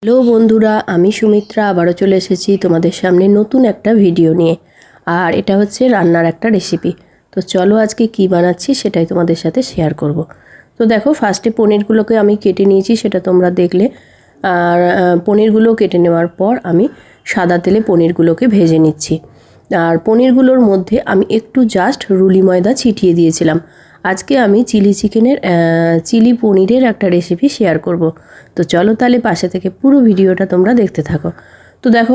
Hello বন্ধুরা, আমি সুমিত্রা আবারও চলে এসেছি তোমাদের সামনে নতুন একটা ভিডিও নিয়ে। আর এটা হচ্ছে রান্নার একটা রেসিপি। তো চলো আজকে কি বানাচ্ছি সেটাই তোমাদের সাথে শেয়ার করব। তো দেখো, ফার্স্টে পনিরগুলোকে আমি কেটে নিয়েছি, সেটা তোমরা দেখলে। আর পনিরগুলো কেটে নেওয়ার পর আমি সাদা তেলে পনিরগুলোকে ভেজে নিচ্ছি। আর পনিরগুলোর মধ্যে আমি একটু জাস্ট রুলি ময়দা ছিটিয়ে দিয়েছিলাম। আজকে আমি চিলি পনিরের একটা রেসিপি শেয়ার করব। তো চলো তাহলে পাশে থেকে পুরো ভিডিওটা তোমরা দেখতে থাকো। তো দেখো,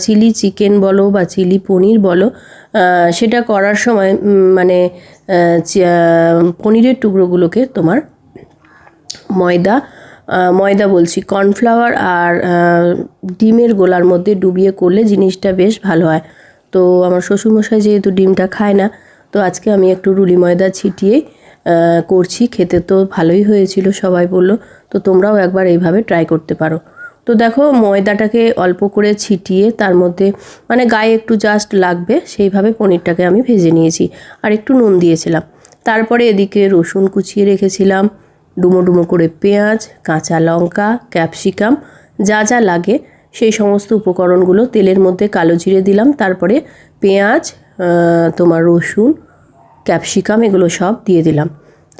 চিলি চিকেন বলো বা চিলি পনির বলো, সেটা করার সময় পনিরের টুকরোগুলোকে তোমার ময়দা বলছি কর্নফ্লাওয়ার আর ডিমের গোলার মধ্যে ডুবিয়ে করলে জিনিসটা বেশ ভালো হয়। তো আমার শ্বশুরমশাই যেহেতু ডিমটা খায় না, তো আজকে আমি একটু রুলি ময়দা ছিটিয়ে করছি। খেতে তো ভালোই হয়েছিল, সবাই বললো। তো তোমরাও একবার এইভাবে ট্রাই করতে পারো। তো দেখো, ময়দাটাকে অল্প করে ছিটিয়ে তার মধ্যে গায়ে একটু জাস্ট লাগবে সেইভাবে পনিরটাকে আমি ভেজে নিয়েছি। আর একটু নুন দিয়েছিলাম। তারপরে এদিকে রসুন কুচিয়ে রেখেছিলাম, ডুমো ডুমো করে পেঁয়াজ, কাঁচা লঙ্কা, ক্যাপসিকাম, যা যা লাগে সেই সমস্ত উপকরণগুলো তেলের মধ্যে কালো জিরে দিলাম। তারপরে পেঁয়াজ, তোমার রসুন, ক্যাপসিকাম এগুলো সব দিয়ে দিলাম।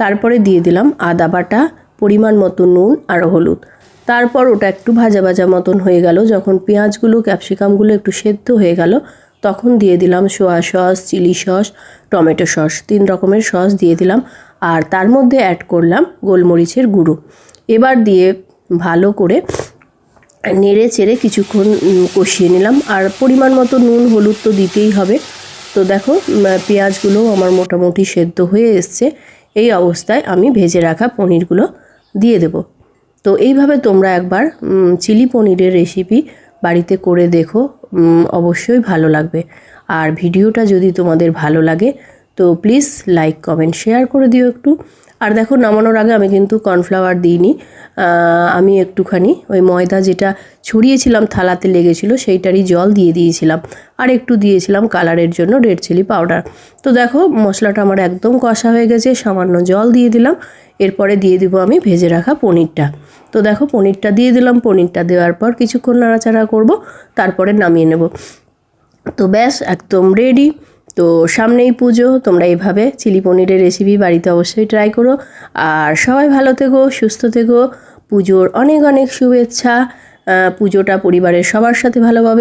তারপরে দিয়ে দিলাম আদা বাটা, পরিমাণ মতো নুন আর হলুদ। তারপর ওটা একটু ভাজা ভাজা মতন হয়ে গেল। যখন পেঁয়াজগুলো ক্যাপসিকামগুলো একটু সেদ্ধ হয়ে গেল, তখন দিয়ে দিলাম soya sauce, chilli sauce, tomato sauce, 3 রকমের সস দিয়ে দিলাম। আর তার মধ্যে অ্যাড করলাম গোলমরিচের গুঁড়ো। এবার দিয়ে ভালো করে নেড়ে চেড়ে কিছুক্ষণ কষিয়ে নিলাম। আর পরিমাণ মতো নুন হলুদ তো দিতেই হবে। তো দেখো, পেঁয়াজগুলো আমার মোটামুটি সেদ্ধ হয়ে এসছে। এই অবস্থায় আমি ভেজে রাখা পনিরগুলো দিয়ে দেব। তো এইভাবে তোমরা একবার চিলি পনিরের রেসিপি বাড়িতে করে দেখো, অবশ্যই ভালো লাগবে। আর ভিডিওটা যদি তোমাদের ভালো লাগে তো প্লিজ লাইক কমেন্ট শেয়ার করে দিও একটু। আর দেখো, নামানোর আগে আমি কিন্তু কর্নফ্লাওয়ার দিইনি। আমি একটুখানি ওই ময়দা যেটা ছড়িয়েছিলাম থালাতে লেগেছিলো সেইটারই জল দিয়ে দিয়েছিলাম। আর একটু দিয়েছিলাম কালারের জন্য রেড চিলি পাউডার। তো দেখো, মশলাটা আমার একদম কষা হয়ে গেছে, সামান্য জল দিয়ে দিলাম। এরপরে দিয়ে দিব আমি ভেজে রাখা পনিরটা। তো দেখো, পনিরটা দিয়ে দিলাম। পনিরটা দেওয়ার পর কিছুক্ষণ নাড়াচাড়া করব, তারপরে নামিয়ে নেব। তো ব্যাস, একদম রেডি। তো সামনেই পুজো, তোমরা এইভাবে চিলি পনিরের রেসিপি বাড়িতে অবশ্যই ট্রাই করো। আর সবাই ভালো থেকো, সুস্থ থেকো। পুজোর অনেক অনেক শুভেচ্ছা। পুজোটা পরিবারের সবার সাথে ভালোভাবে